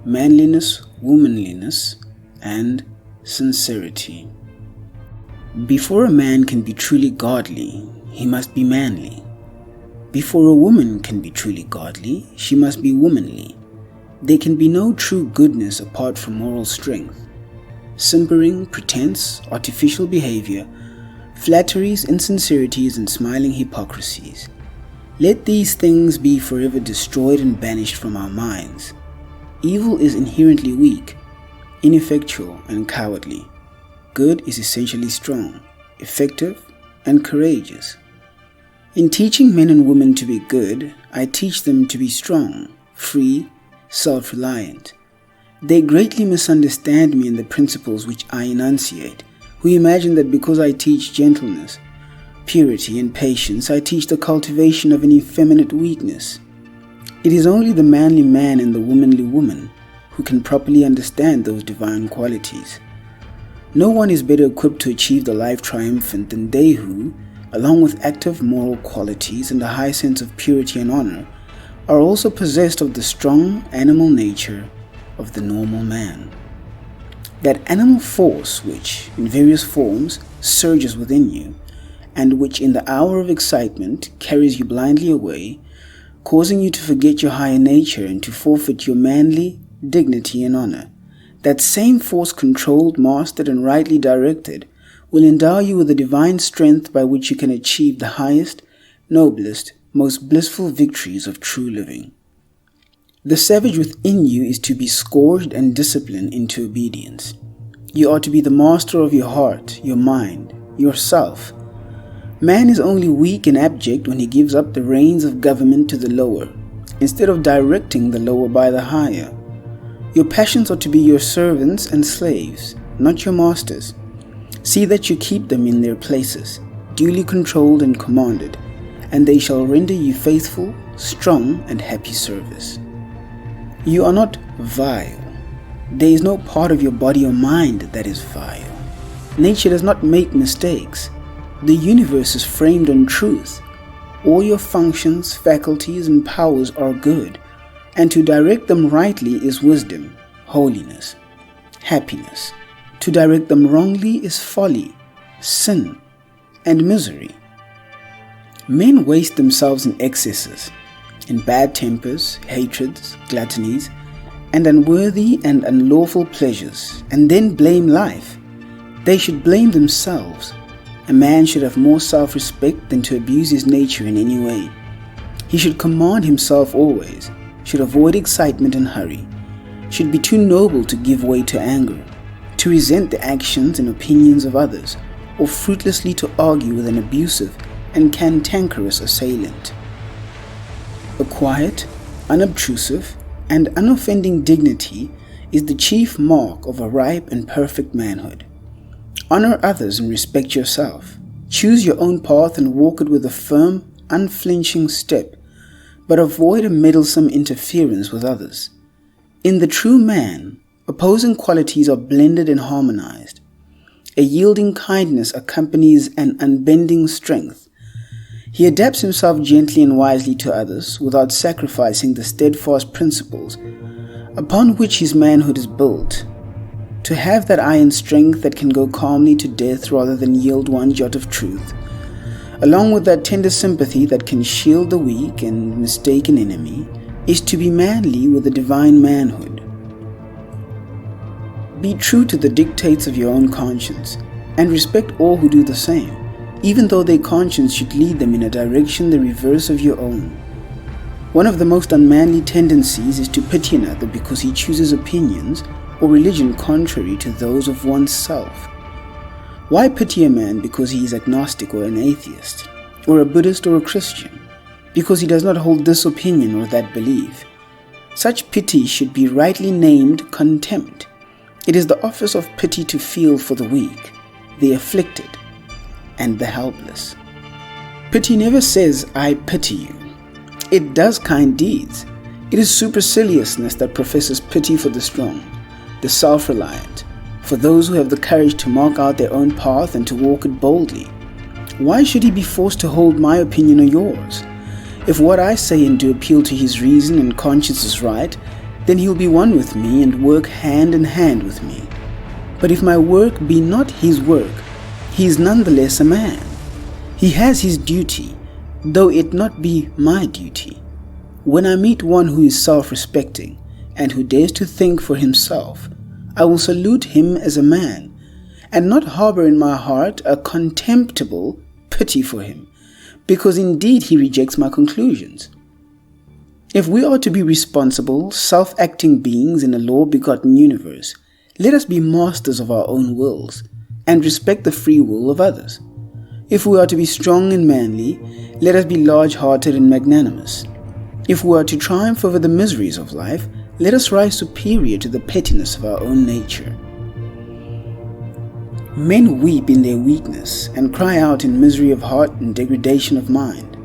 Manliness, Womanliness, and Sincerity. Before a man can be truly godly, he must be manly. Before a woman can be truly godly, she must be womanly. There can be no true goodness apart from moral strength. Simpering, pretense, artificial behavior, flatteries, insincerities, and smiling hypocrisies. Let these things be forever destroyed and banished from our minds. Evil is inherently weak, ineffectual, and cowardly. Good is essentially strong, effective, and courageous. In teaching men and women to be good, I teach them to be strong, free, self-reliant. They greatly misunderstand me and the principles which I enunciate, who imagine that because I teach gentleness, purity, and patience, I teach the cultivation of an effeminate weakness. It is only the manly man and the womanly woman who can properly understand those divine qualities. No one is better equipped to achieve the life triumphant than they who, along with active moral qualities and a high sense of purity and honor, are also possessed of the strong animal nature of the normal man. That animal force which, in various forms, surges within you, and which in the hour of excitement carries you blindly away, causing you to forget your higher nature and to forfeit your manly dignity and honor. That same force controlled, mastered, and rightly directed will endow you with the divine strength by which you can achieve the highest, noblest, most blissful victories of true living. The savage within you is to be scourged and disciplined into obedience. You are to be the master of your heart, your mind, yourself. Man is only weak and abject when he gives up the reins of government to the lower, instead of directing the lower by the higher. Your passions are to be your servants and slaves, not your masters. See that you keep them in their places, duly controlled and commanded, and they shall render you faithful, strong, and happy service. You are not vile. There is no part of your body or mind that is vile. Nature does not make mistakes. The universe is framed on truth. All your functions, faculties, and powers are good, and to direct them rightly is wisdom, holiness, happiness. To direct them wrongly is folly, sin, and misery. Men waste themselves in excesses, in bad tempers, hatreds, gluttonies, and unworthy and unlawful pleasures, and then blame life. They should blame themselves. A man should have more self-respect than to abuse his nature in any way. He should command himself always, should avoid excitement and hurry, should be too noble to give way to anger, to resent the actions and opinions of others, or fruitlessly to argue with an abusive and cantankerous assailant. A quiet, unobtrusive, and unoffending dignity is the chief mark of a ripe and perfect manhood. Honor others and respect yourself. Choose your own path and walk it with a firm, unflinching step, but avoid a meddlesome interference with others. In the true man, opposing qualities are blended and harmonized. A yielding kindness accompanies an unbending strength. He adapts himself gently and wisely to others without sacrificing the steadfast principles upon which his manhood is built. To have that iron strength that can go calmly to death rather than yield one jot of truth, along with that tender sympathy that can shield the weak and mistaken enemy, is to be manly with a divine manhood. Be true to the dictates of your own conscience, and respect all who do the same, even though their conscience should lead them in a direction the reverse of your own. One of the most unmanly tendencies is to pity another because he chooses opinions or religion contrary to those of oneself. Why pity a man because he is agnostic or an atheist, or a Buddhist or a Christian, because he does not hold this opinion or that belief? Such pity should be rightly named contempt. It is the office of pity to feel for the weak, the afflicted, and the helpless. Pity never says, "I pity you." It does kind deeds. It is superciliousness that professes pity for the strong, the self-reliant, for those who have the courage to mark out their own path and to walk it boldly. Why should he be forced to hold my opinion or yours? If what I say and do appeal to his reason and conscience is right, then he will be one with me and work hand in hand with me. But if my work be not his work, he is nonetheless a man. He has his duty, though it not be my duty. When I meet one who is self-respecting and who dares to think for himself, I will salute him as a man, and not harbor in my heart a contemptible pity for him, because indeed he rejects my conclusions. If we are to be responsible, self-acting beings in a law-begotten universe, let us be masters of our own wills, and respect the free will of others. If we are to be strong and manly, let us be large-hearted and magnanimous. If we are to triumph over the miseries of life, let us rise superior to the pettiness of our own nature. Men weep in their weakness and cry out in misery of heart and degradation of mind.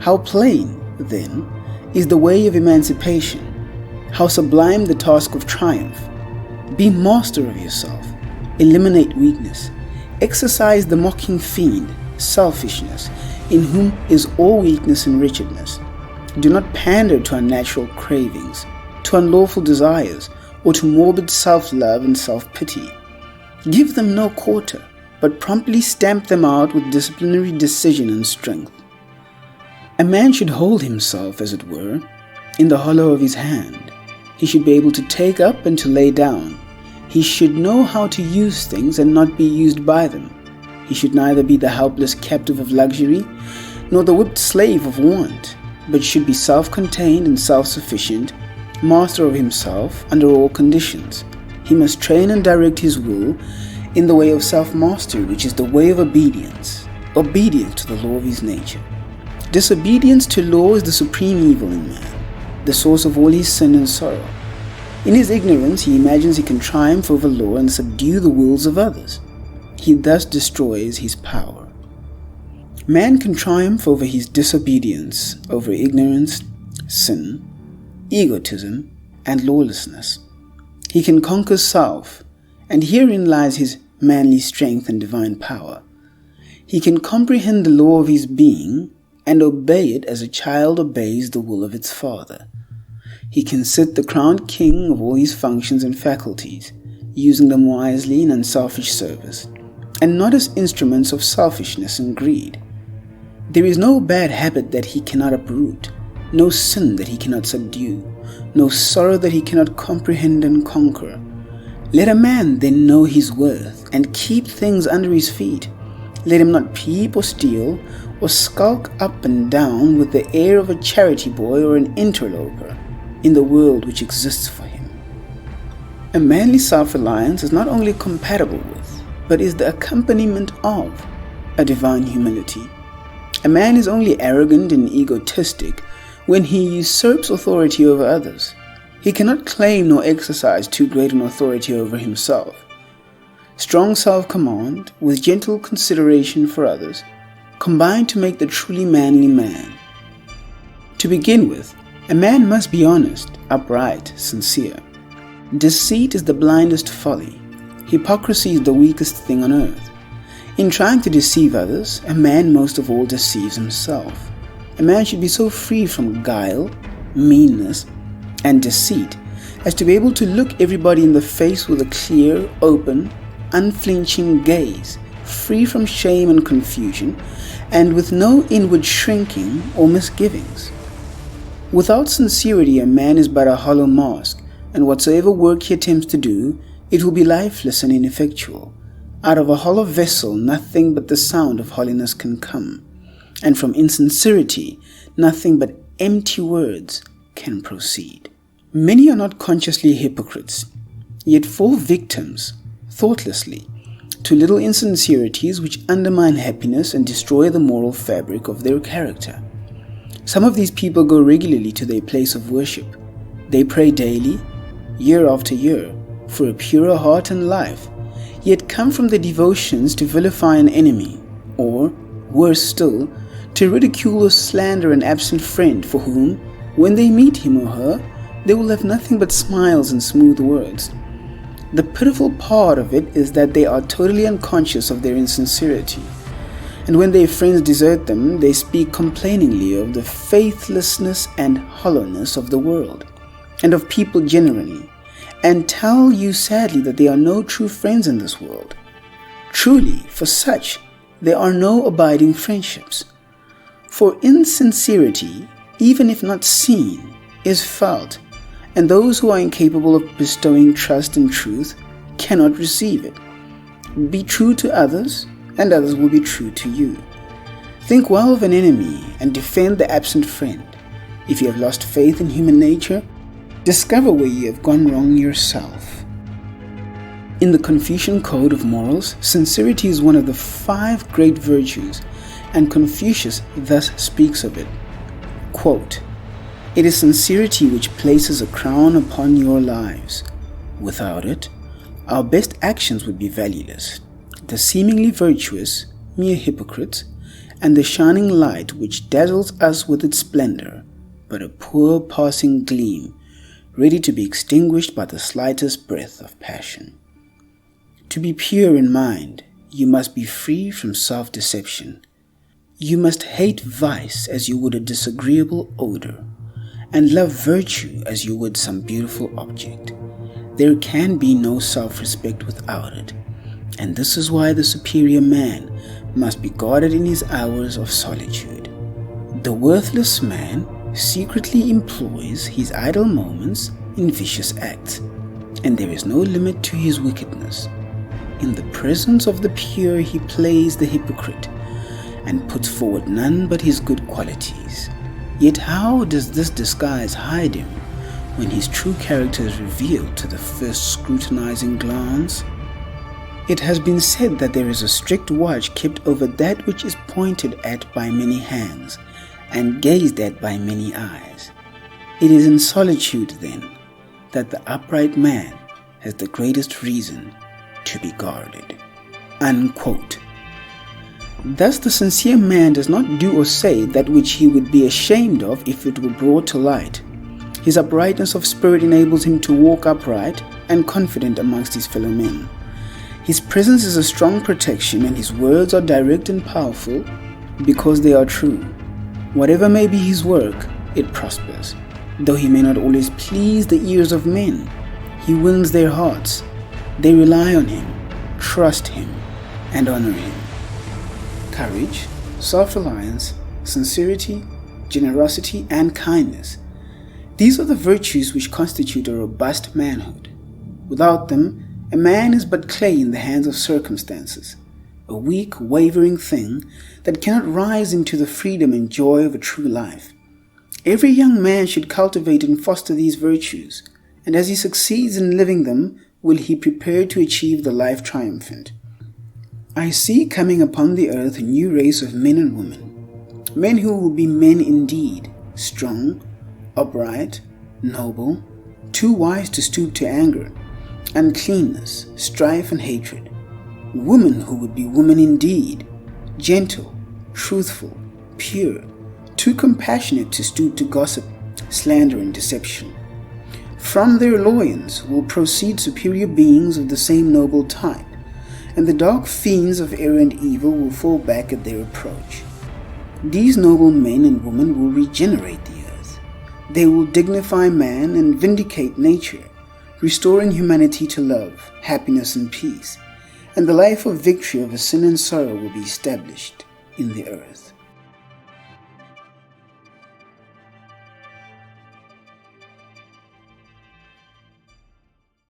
How plain, then, is the way of emancipation, how sublime the task of triumph. Be master of yourself, eliminate weakness, exercise the mocking fiend, selfishness, in whom is all weakness and wretchedness. Do not pander to unnatural cravings, to unlawful desires, or to morbid self-love and self-pity. Give them no quarter, but promptly stamp them out with disciplinary decision and strength. A man should hold himself, as it were, in the hollow of his hand. He should be able to take up and to lay down. He should know how to use things and not be used by them. He should neither be the helpless captive of luxury, nor the whipped slave of want, but should be self-contained and self-sufficient, master of himself under all conditions. He must train and direct his will in the way of self-mastery, which is the way of obedience to the law of his nature. Disobedience to law is the supreme evil in man, the source of all his sin and sorrow. In his ignorance, he imagines he can triumph over law and subdue the wills of others. He thus destroys his power. Man can triumph over his disobedience, over ignorance, sin, egotism, and lawlessness. He can conquer self, and herein lies his manly strength and divine power. He can comprehend the law of his being and obey it as a child obeys the will of its father. He can sit the crowned king of all his functions and faculties, using them wisely in unselfish service, and not as instruments of selfishness and greed. There is no bad habit that he cannot uproot, no sin that he cannot subdue, no sorrow that he cannot comprehend and conquer. Let a man then know his worth and keep things under his feet. Let him not peep or steal or skulk up and down with the air of a charity boy or an interloper in the world which exists for him. A manly self-reliance is not only compatible with, but is the accompaniment of, a divine humility. A man is only arrogant and egotistic when he usurps authority over others. He cannot claim nor exercise too great an authority over himself. Strong self-command with gentle consideration for others combine to make the truly manly man. To begin with, a man must be honest, upright, sincere. Deceit is the blindest folly. Hypocrisy is the weakest thing on earth. In trying to deceive others, a man most of all deceives himself. A man should be so free from guile, meanness, and deceit as to be able to look everybody in the face with a clear, open, unflinching gaze, free from shame and confusion, and with no inward shrinking or misgivings. Without sincerity, a man is but a hollow mask, and whatsoever work he attempts to do, it will be lifeless and ineffectual. Out of a hollow vessel, nothing but the sound of hollowness can come, and from insincerity, nothing but empty words can proceed. Many are not consciously hypocrites, yet fall victims, thoughtlessly, to little insincerities which undermine happiness and destroy the moral fabric of their character. Some of these people go regularly to their place of worship. They pray daily, year after year, for a purer heart and life, yet come from their devotions to vilify an enemy, or, worse still, to ridicule or slander an absent friend for whom, when they meet him or her, they will have nothing but smiles and smooth words. The pitiful part of it is that they are totally unconscious of their insincerity, and when their friends desert them, they speak complainingly of the faithlessness and hollowness of the world. and of people generally, and tell you sadly that there are no true friends in this world. Truly, for such, there are no abiding friendships. For insincerity, even if not seen, is felt, and those who are incapable of bestowing trust and truth cannot receive it. Be true to others, and others will be true to you. Think well of an enemy and defend the absent friend. If you have lost faith in human nature, discover where you have gone wrong yourself. In the Confucian Code of Morals, sincerity is one of the 5 great virtues, and Confucius thus speaks of it. Quote, "It is sincerity which places a crown upon your lives. Without it, our best actions would be valueless. The seemingly virtuous, mere hypocrites, and the shining light which dazzles us with its splendor, but a poor passing gleam, ready to be extinguished by the slightest breath of passion. To be pure in mind, you must be free from self-deception. You must hate vice as you would a disagreeable odor, and love virtue as you would some beautiful object. There can be no self-respect without it, and this is why the superior man must be guarded in his hours of solitude. The worthless man secretly employs his idle moments in vicious acts, and there is no limit to his wickedness. In the presence of the pure he plays the hypocrite, and puts forward none but his good qualities. Yet how does this disguise hide him when his true character is revealed to the first scrutinizing glance? It has been said that there is a strict watch kept over that which is pointed at by many hands, and gazed at by many eyes. It is in solitude, then, that the upright man has the greatest reason to be guarded." Unquote. Thus the sincere man does not do or say that which he would be ashamed of if it were brought to light. His uprightness of spirit enables him to walk upright and confident amongst his fellow men. His presence is a strong protection, and his words are direct and powerful because they are true. Whatever may be his work, it prospers. Though he may not always please the ears of men, he wins their hearts. They rely on him, trust him, and honor him. Courage, self-reliance, sincerity, generosity, and kindness. These are the virtues which constitute a robust manhood. Without them, a man is but clay in the hands of circumstances, a weak, wavering thing that cannot rise into the freedom and joy of a true life. Every young man should cultivate and foster these virtues, and as he succeeds in living them, will he prepare to achieve the life triumphant. I see coming upon the earth a new race of men and women, men who will be men indeed, strong, upright, noble, too wise to stoop to anger, uncleanness, strife, and hatred. Women who would be women indeed, gentle, truthful, pure, too compassionate to stoop to gossip, slander, and deception. From their loins will proceed superior beings of the same noble type, and the dark fiends of error and evil will fall back at their approach. These noble men and women will regenerate the earth. They will dignify man and vindicate nature, restoring humanity to love, happiness, and peace, and the life of victory over sin and sorrow will be established in the earth.